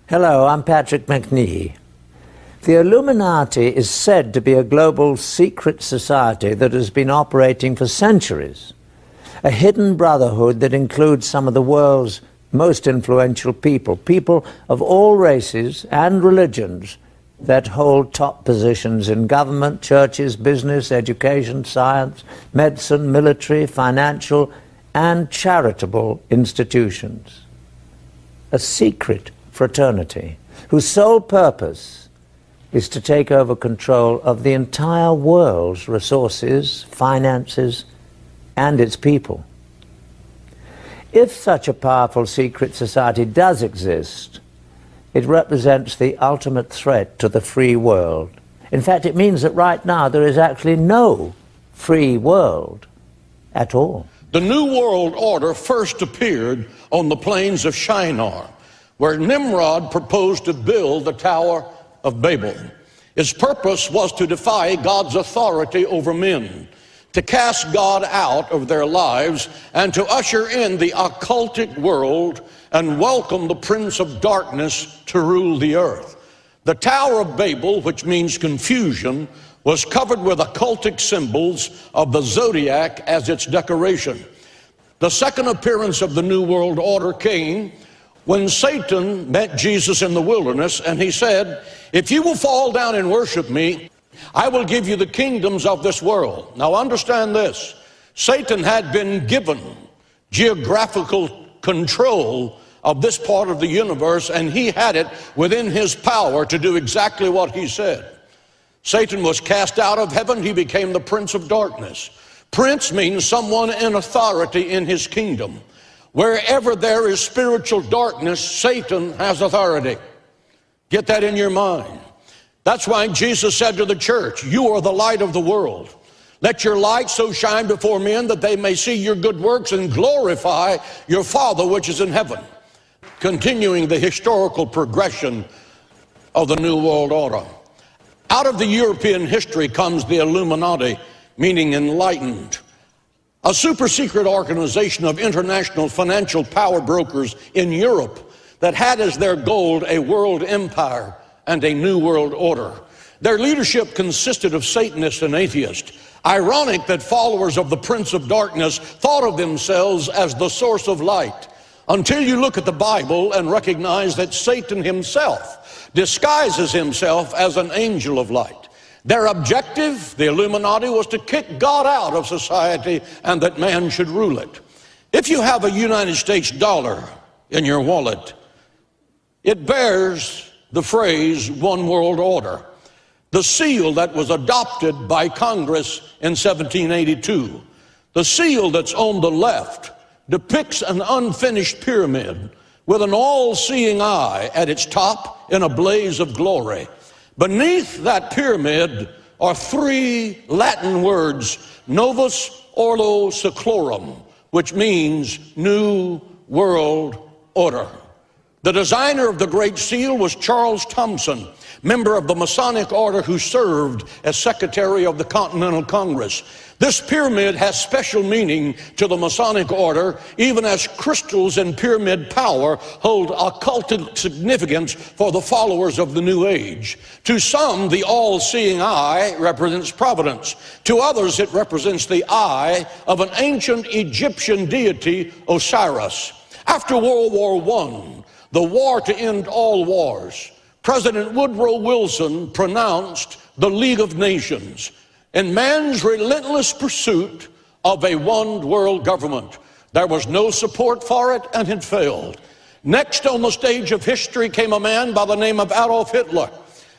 Hello, I'm Patrick McNee. The Illuminati is said to be a global secret society that has been operating for centuries. A hidden brotherhood that includes some of the world's most influential people, people of all races and religions that hold top positions in government, churches, business, education, science, medicine, military, financial, and charitable institutions. A secret fraternity whose sole purpose is to take over control of the entire world's resources, finances, and its people. If such a powerful secret society does exist, it represents the ultimate threat to the free world. In fact, it means that right now there is actually no free world at all. The New World Order first appeared on the plains of Shinar, where Nimrod proposed to build the Tower of Babel. Its purpose was to defy God's authority over men, to cast God out of their lives, and to usher in the occultic world and welcome the Prince of Darkness to rule the earth. The Tower of Babel, which means confusion, was covered with occultic symbols of the zodiac as its decoration. The second appearance of the New World Order came when Satan met Jesus in the wilderness, and he said, "If you will fall down and worship me, I will give you the kingdoms of this world." Now understand this, Satan had been given geographical control of this part of the universe, and he had it within his power to do exactly what he said. Satan was cast out of heaven. He became the Prince of Darkness. Prince means someone in authority in his kingdom. Wherever there is spiritual darkness, Satan has authority. Get that in your mind. That's why Jesus said to the church, "You are the light of the world. Let your light so shine before men that they may see your good works and glorify your Father which is in heaven." Continuing the historical progression of the New World Order. Out of the European history comes the Illuminati, meaning enlightened. A super secret organization of international financial power brokers in Europe that had as their goal a world empire and a new world order. Their leadership consisted of Satanists and atheists. Ironic that followers of the Prince of Darkness thought of themselves as the source of light, until you look at the Bible and recognize that Satan himself disguises himself as an angel of light. Their objective, the Illuminati, was to kick God out of society and that man should rule it. If you have a United States dollar in your wallet, it bears the phrase "One World Order," the seal that was adopted by Congress in 1782. The seal that's on the left depicts an unfinished pyramid with an all-seeing eye at its top in a blaze of glory. Beneath that pyramid are three Latin words, Novus Ordo Seclorum, which means New World Order. The designer of the Great Seal was Charles Thomson, member of the Masonic Order who served as Secretary of the Continental Congress. This pyramid has special meaning to the Masonic Order, even as crystals and pyramid power hold occultic significance for the followers of the New Age. To some, the all-seeing eye represents providence. To others, it represents the eye of an ancient Egyptian deity, Osiris. After World War I, the war to end all wars, President Woodrow Wilson pronounced the League of Nations in man's relentless pursuit of a one world government. There was no support for it, and it failed. Next on the stage of history came a man by the name of Adolf Hitler,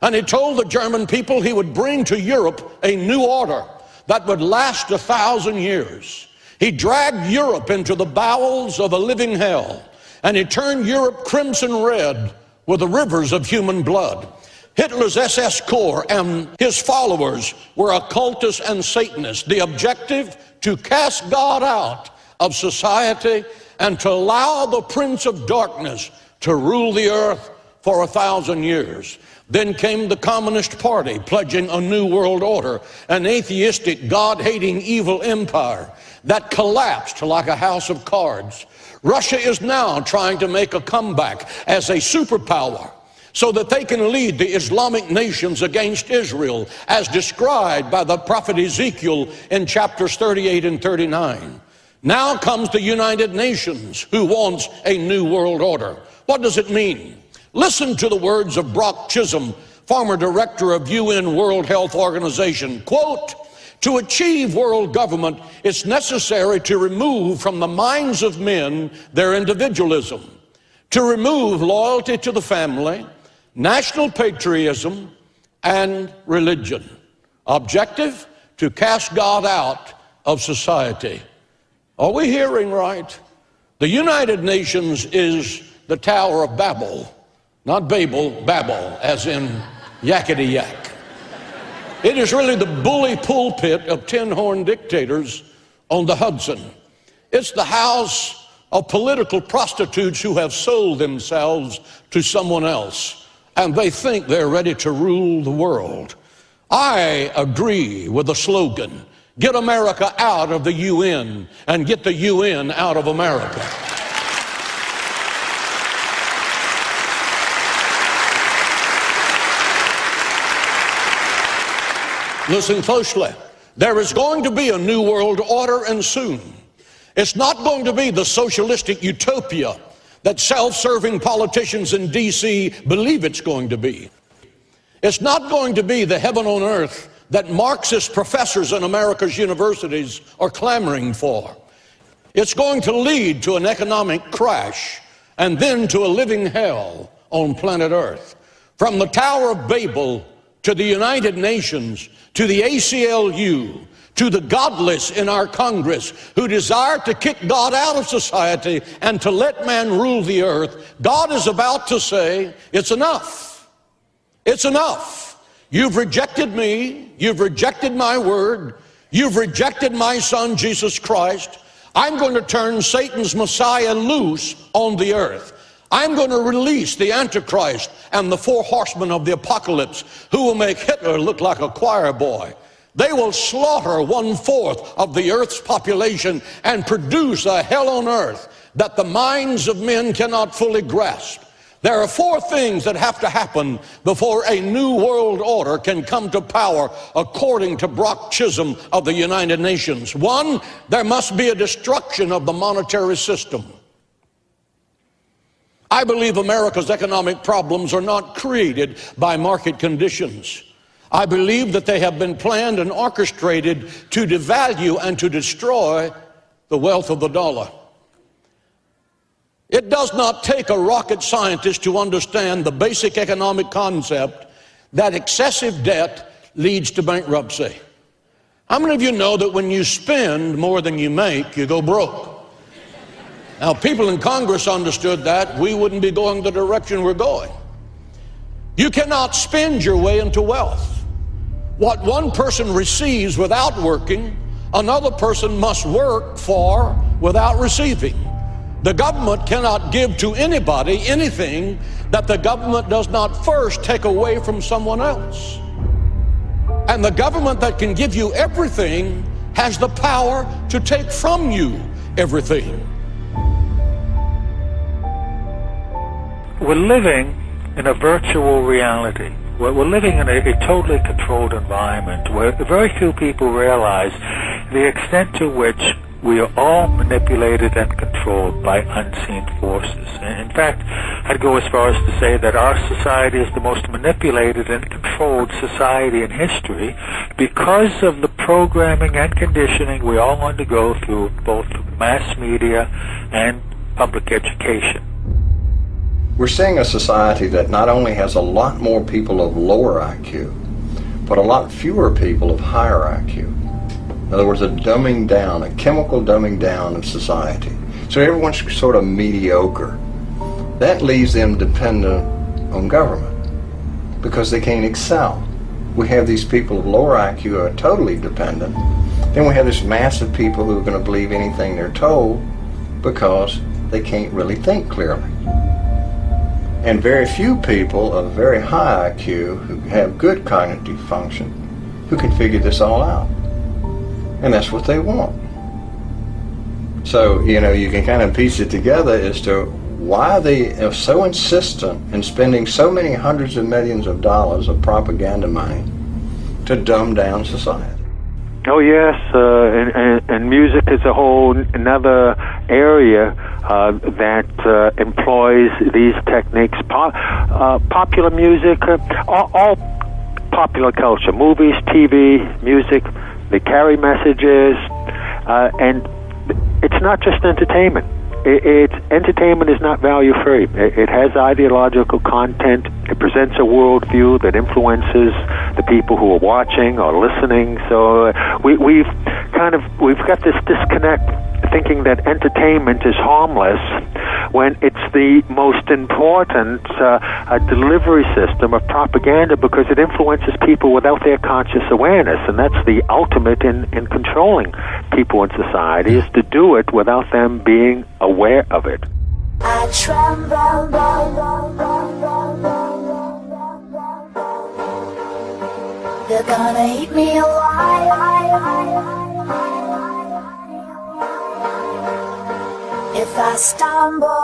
and he told the German people he would bring to Europe a new order that would last 1,000 years. He dragged Europe into the bowels of a living hell, and he turned Europe crimson red with the rivers of human blood. Hitler's SS Corps and his followers were occultists and Satanists. The objective, to cast God out of society and to allow the Prince of Darkness to rule the earth for 1,000 years. Then came the Communist Party, pledging a new world order, an atheistic, God-hating, evil empire that collapsed like a house of cards. Russia is now trying to make a comeback as a superpower. so that they can lead the Islamic nations against Israel, as described by the prophet Ezekiel in chapters 38 and 39. Now comes the United Nations, who wants a new world order. What does it mean? Listen to the words of Brock Chisholm, former director of UN World Health Organization. Quote, "To achieve world government, it's necessary to remove from the minds of men their individualism, to remove loyalty to the family, national patriotism, and religion. Objective, to cast God out of society." Are we hearing right? The United Nations is the Tower of Babel, not Babel, Babel, as in yakety yak. It is really the bully pulpit of tin-horn dictators on the Hudson. It's the house of political prostitutes who have sold themselves to someone else, and they think they're ready to rule the world. I agree with the slogan, "Get America out of the UN and get the UN out of America." Listen closely. There is going to be a new world order, and soon. It's not going to be the socialistic utopia that self-serving politicians in D.C. believe it's going to be. It's not going to be the heaven on earth that Marxist professors in America's universities are clamoring for. It's going to lead to an economic crash and then to a living hell on planet Earth. From the Tower of Babel to the United Nations, to the ACLU, to the godless in our Congress who desire to kick God out of society and to let man rule the earth, God is about to say, it's enough. It's enough. You've rejected me. You've rejected my word. You've rejected my son, Jesus Christ. I'm going to turn Satan's Messiah loose on the earth. I'm going to release the Antichrist and the four horsemen of the apocalypse, who will make Hitler look like a choir boy. They will slaughter 1/4 of the earth's population and produce a hell on earth that the minds of men cannot fully grasp. There are 4 things that have to happen before a new world order can come to power, according to Brock Chisholm of the United Nations. 1, there must be a destruction of the monetary system. I believe America's economic problems are not created by market conditions. I believe that they have been planned and orchestrated to devalue and to destroy the wealth of the dollar. It does not take a rocket scientist to understand the basic economic concept that excessive debt leads to bankruptcy. How many of you know that when you spend more than you make, you go broke? Now, people in Congress understood that, we wouldn't be going the direction we're going. You cannot spend your way into wealth. What one person receives without working, another person must work for without receiving. The government cannot give to anybody anything that the government does not first take away from someone else. And the government that can give you everything has the power to take from you everything. We're living in a virtual reality. We're living in a totally controlled environment where very few people realize the extent to which we are all manipulated and controlled by unseen forces. In fact, I'd go as far as to say that our society is the most manipulated and controlled society in history because of the programming and conditioning we all undergo through both mass media and public education. We're seeing a society that not only has a lot more people of lower IQ, but a lot fewer people of higher IQ. In other words, a dumbing down, a chemical dumbing down of society. So everyone's sort of mediocre. That leaves them dependent on government because they can't excel. We have these people of lower IQ who are totally dependent. Then we have this mass of people who are going to believe anything they're told because they can't really think clearly. And very few people of very high IQ who have good cognitive function who can figure this all out. And that's what they want. So, you can kind of piece it together as to why are they so insistent in spending so many hundreds of millions of dollars of propaganda money to dumb down society? Oh yes, and music is a whole another area that employs these techniques. Popular music, all popular culture, movies, TV, music, they carry messages, and it's not just entertainment. Entertainment is not value-free. It has ideological content. It presents a worldview that influences the people who are watching or listening. So we've got this disconnect, thinking that entertainment is harmless when it's the most important delivery system of propaganda, because it influences people without their conscious awareness, and that's the ultimate in controlling people in society, is to do it without them being aware of it. I tremble. They're gonna eat me alive if I stumble.